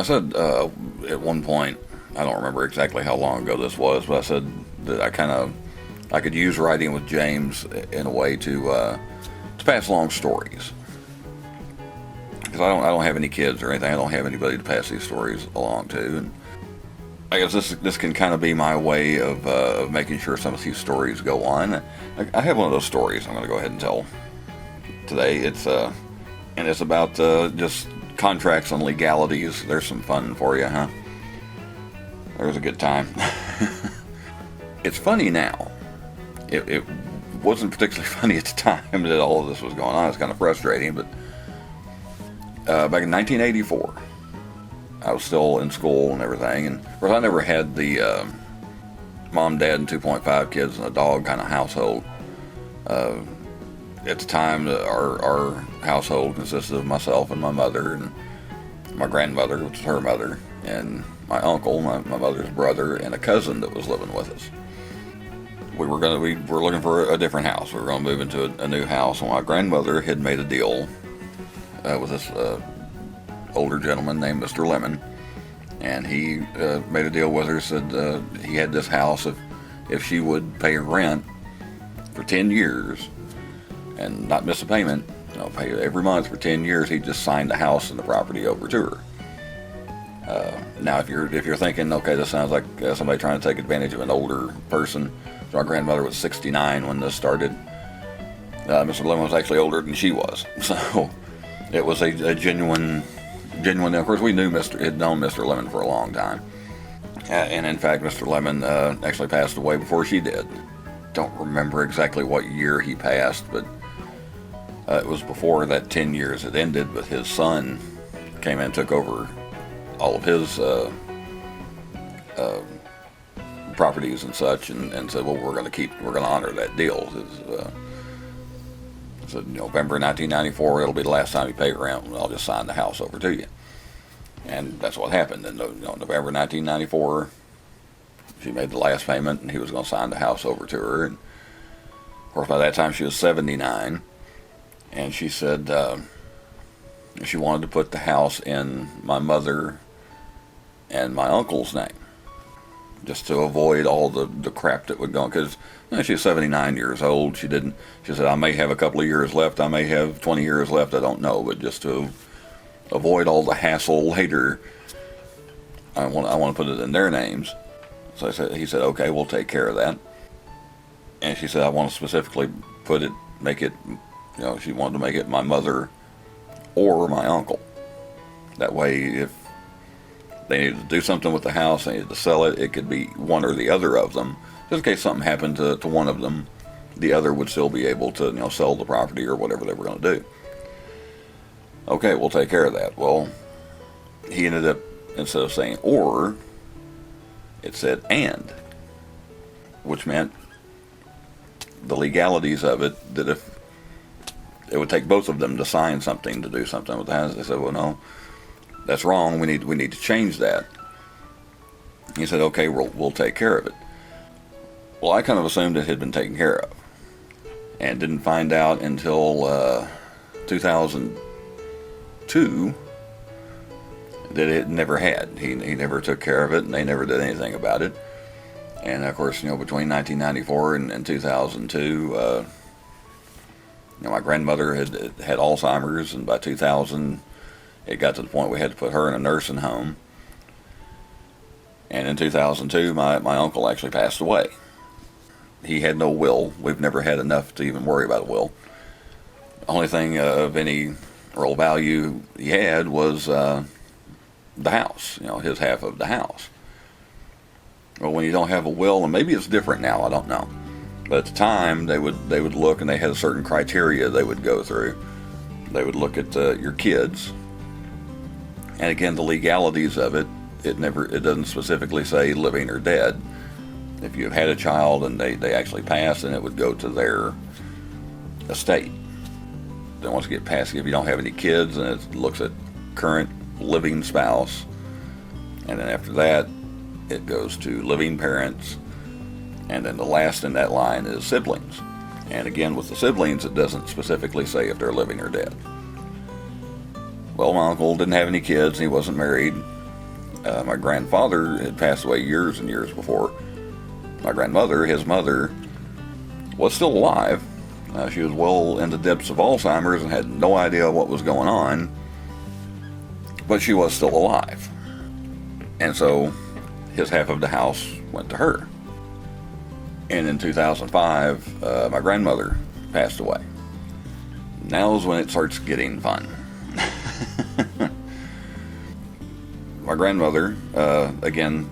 I said at one point, I don't remember exactly how long ago this was, but I said that I could use writing with James in a way to pass along stories. Because I don't have any kids or anything. I don't have anybody to pass these stories along to. And I guess this can kind of be my way of making sure some of these stories go on. I have one of those stories I'm going to go ahead and tell today. It's about just contracts and legalities. There's some fun for you, huh? There's a good time. It's funny now. It wasn't particularly funny at the time that all of this was going on. It's kind of frustrating, but back in 1984, I was still in school and everything, and of course I never had the mom, dad, and 2.5 kids and a dog kind of household. At the time, our household consisted of myself and my mother and my grandmother, which is her mother, and my uncle, my mother's brother, and a cousin that was living with us. We were looking for a different house. We were going to move into a new house, and my grandmother had made a deal with this older gentleman named Mr. Lemon, and he made a deal with her. Said he had this house if she would pay rent for 10 years and not miss a payment, pay every month for 10 years, he'd just sign the house and the property over to her. Now, if you're thinking, okay, this sounds like somebody trying to take advantage of an older person. So my grandmother was 69 when this started. Mr. Lemon was actually older than she was, so it was a genuine. Of course, we had known Mr. Lemon for a long time, and in fact, Mr. Lemon actually passed away before she did. Don't remember exactly what year he passed, but it was before that 10 years had ended. But his son came in and took over all of his properties and such, and said, "Well, we're going to honor that deal." Said November 1994, it'll be the last time you pay rent, and I'll just sign the house over to you. And that's what happened. In November 1994, she made the last payment, and he was going to sign the house over to her. And of course, by that time, she was 79, and she said she wanted to put the house in my mother and my uncle's name, just to avoid all the crap that would go on. Because she's 79 years old. She said, I may have a couple of years left. I may have 20 years left. I don't know. But just to avoid all the hassle later, I want to put it in their names. So he said, okay, we'll take care of that. And she said, I want to specifically make it, she wanted to make it my mother or my uncle. That way, if they needed to do something with the house, they needed to sell it, it could be one or the other of them. Just in case something happened to one of them, the other would still be able to sell the property or whatever they were going to do. Okay, we'll take care of that. Well, he ended up, instead of saying or, it said and, which meant the legalities of it, that if it would take both of them to sign something to do something with the house. They said, well, no, that's wrong. We need to change that. He said, okay, we'll take care of it. Well, I kind of assumed it had been taken care of, and didn't find out until 2002 that it never had. He never took care of it, and they never did anything about it. And of course, between 1994 and 2002, my grandmother had Alzheimer's, and by 2000, it got to the point we had to put her in a nursing home. And in 2002, my uncle actually passed away. He had no will. We've never had enough to even worry about a will. The only thing of any real value he had was the house, his half of the house. Well, when you don't have a will, and maybe it's different now, I don't know. But at the time, they would look, and they had a certain criteria they would go through. They would look at your kids, and again, the legalities of it. It doesn't specifically say living or dead. If you've had a child and they actually pass, then it would go to their estate. Then once you get past, if you don't have any kids, then it looks at current living spouse, and then after that, it goes to living parents, and then the last in that line is siblings. And again, with the siblings, it doesn't specifically say if they're living or dead. Well, my uncle didn't have any kids, and he wasn't married, My grandfather had passed away years and years before. My grandmother, his mother, was still alive. She was well in the depths of Alzheimer's and had no idea what was going on, but she was still alive. And so his half of the house went to her. And in 2005, my grandmother passed away. Now's when it starts getting fun. My grandmother, again,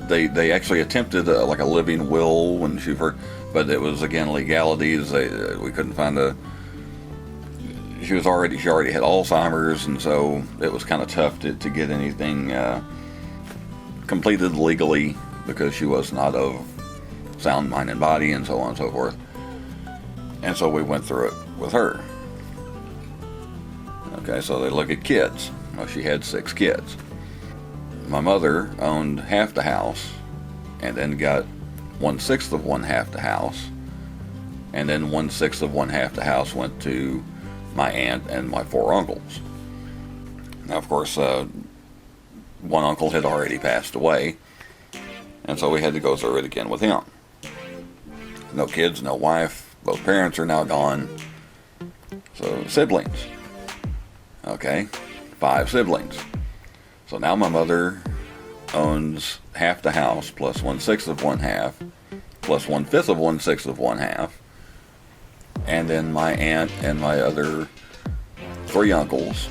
they actually attempted like a living will when she first, but it was again legalities. We couldn't find she already had Alzheimer's, and so it was kind of tough to get anything completed legally because she was not of sound mind and body, and so on and so forth. And so we went through it with her. Okay, so they look at kids. Well, she had 6 kids. My mother owned half the house, and then got 1/6 of one half the house, and then 1/6 of one half the house went to my aunt and my 4 uncles. Now, of course, one uncle had already passed away, and so we had to go through it again with him. No kids, no wife, both parents are now gone. So siblings. Okay, 5 siblings. So now my mother owns half the house plus 1/6 of one half plus 1/5 of 1/6 of one half. And then my aunt and my other 3 uncles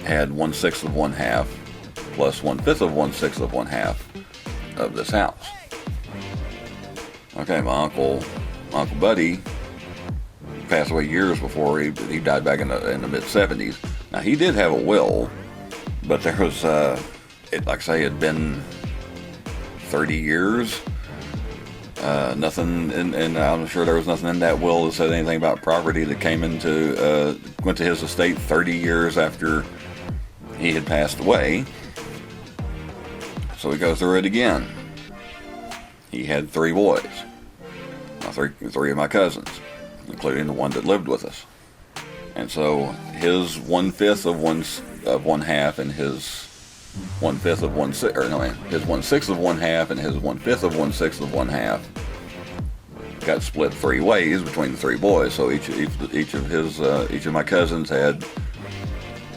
had 1/6 of one half plus 1/5 of 1/6 of one half of this house. Okay, my uncle Buddy passed away years before. He died back in the mid-70s. Now, he did have a will, but there was, like I say, it had been 30 years. Nothing, and I'm sure there was nothing in that will that said anything about property that went to his estate 30 years after he had passed away. So we go through it again. He had 3 boys. Three of my cousins, including the one that lived with us. And so his 1/5 of one half and his 1/5 of his 1/6 of one half and his 1/5 of 1/6 of one half got split 3 ways between the 3 boys. So each of my cousins had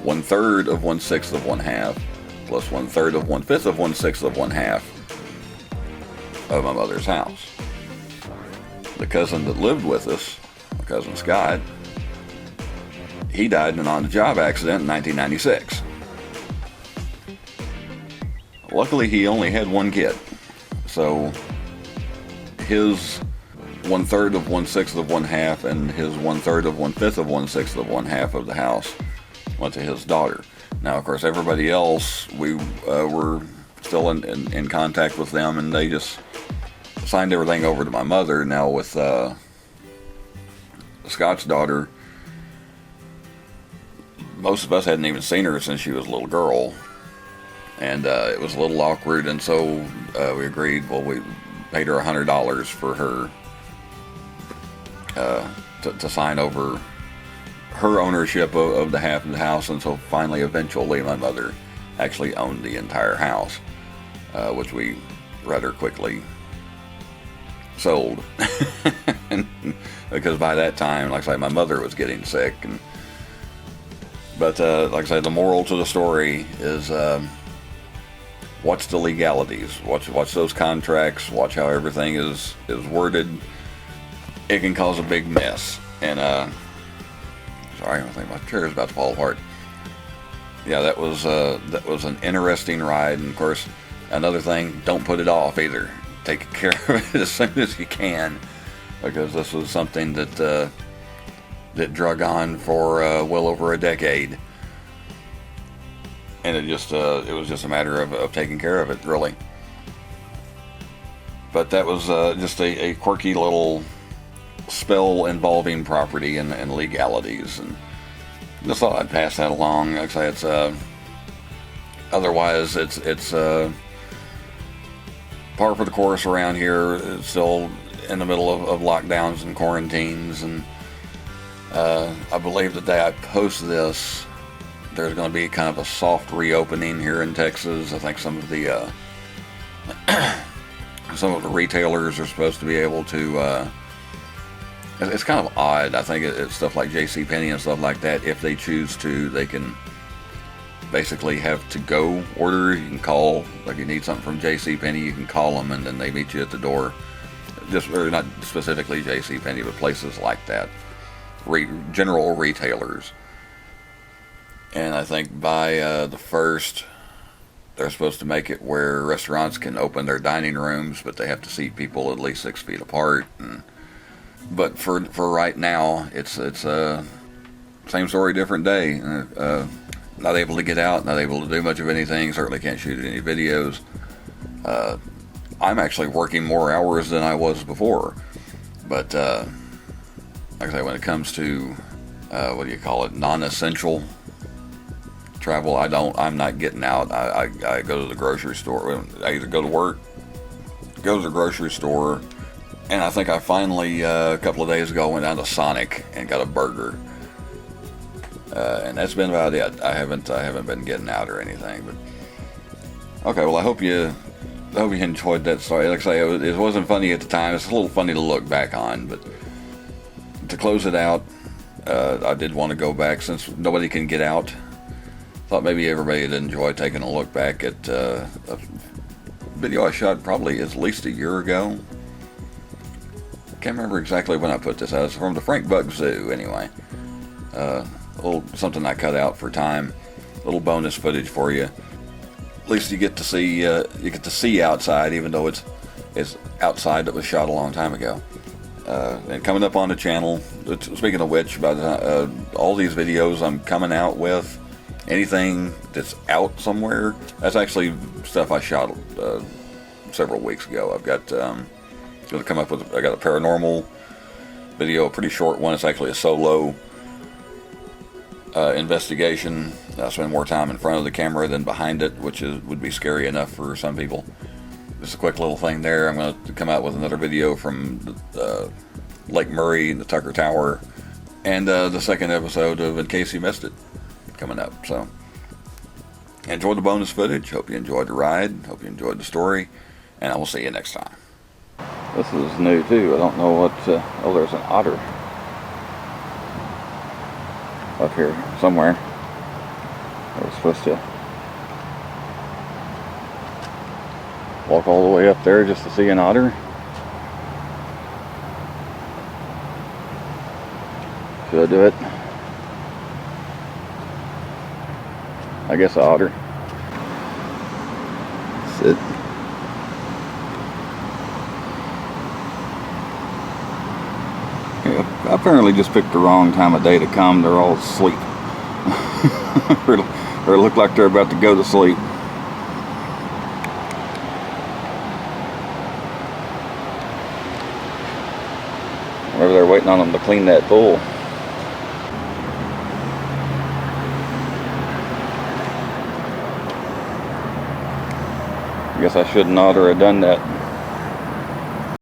1/3 of 1/6 of one half plus 1/3 of 1/5 of 1/6 of one half of my mother's house. The cousin that lived with us, my cousin Scott, he died in an on-the-job accident in 1996. Luckily, he only had 1 kid, so his 1/3 of 1/6 of one half and his 1/3 of 1/5 of 1/6 of one half of the house went to his daughter. Now, of course, everybody else, we were still in contact with them, and they just signed everything over to my mother. Now, with Scott's daughter, most of us hadn't even seen her since she was a little girl, and it was a little awkward, and so we agreed. Well, we paid her $100 for her to sign over her ownership of the half of the house, and so eventually my mother actually owned the entire house, which we rather quickly sold. Because by that time, like I say, my mother was getting sick. But like I say, the moral to the story is watch the legalities. Watch those contracts. Watch how everything is worded. It can cause a big mess. And sorry, I think my chair is about to fall apart. Yeah, that was an interesting ride. And of course, another thing, don't put it off either. Take care of it as soon as you can, because this was something that drug on for well over a decade, and it was just a matter of taking care of it, really. But that was just a quirky little spell involving property and legalities, and just thought I'd pass that along. Like I say, it's otherwise it's par for the course around here. It's still in the middle of lockdowns and quarantines, and I believe the day I post this, there's going to be kind of a soft reopening here in Texas. I think some of the retailers are supposed to be able to. It's kind of odd. I think it's stuff like JCPenney and stuff like that. If they choose to, they can basically have to-go order. You can call, like you need something from JCPenney, you can call them and then they meet you at the door. Just, or not specifically JCPenney, but places like that. General retailers. And I think by the 1st, they're supposed to make it where restaurants can open their dining rooms, but they have to seat people at least 6 feet apart. But for right now, it's same story, different day. Not able to get out, not able to do much of anything. Certainly can't shoot any videos. I'm actually working more hours than I was before. But like I say, when it comes to what do you call it, non-essential travel, I'm not getting out. I go to the grocery store. I either go to work, go to the grocery store, and I think I finally a couple of days ago went down to Sonic and got a burger. And that's been about it. I haven't been getting out or anything. But okay, well, I hope you enjoyed that story. Like I say, it wasn't funny at the time. It's a little funny to look back on, but to close it out, I did want to go back since nobody can get out. Thought maybe everybody would enjoy taking a look back at a video I shot probably at least a year ago. Can't remember exactly when I put this out. It's from the Frank Buck Zoo, anyway. A little something I cut out for time. A little bonus footage for you. At least you get to see outside, even though it's outside that was shot a long time ago. And coming up on the channel. Speaking of which, about all these videos I'm coming out with. Anything that's out somewhere, that's actually stuff I shot several weeks ago. I've got going to come up with. I got a paranormal video, a pretty short one. It's actually a solo investigation. I spend more time in front of the camera than behind it, which would be scary enough for some people. Just a quick little thing there. I'm going to come out with another video from Lake Murray and the Tucker Tower, and the second episode of In Case You Missed It coming up. So enjoy the bonus footage. Hope you enjoyed the ride. Hope you enjoyed the story, and I will see you next time. This is new too. I don't know what. Oh, there's an otter up here somewhere. I was supposed to walk all the way up there just to see an otter. Should I do it? I guess an otter. Sit. Yeah, I apparently just picked the wrong time of day to come. They're all asleep. Or look like they're about to go to sleep. Maybe they're waiting on them to clean that pool. I guess I should not or have done that.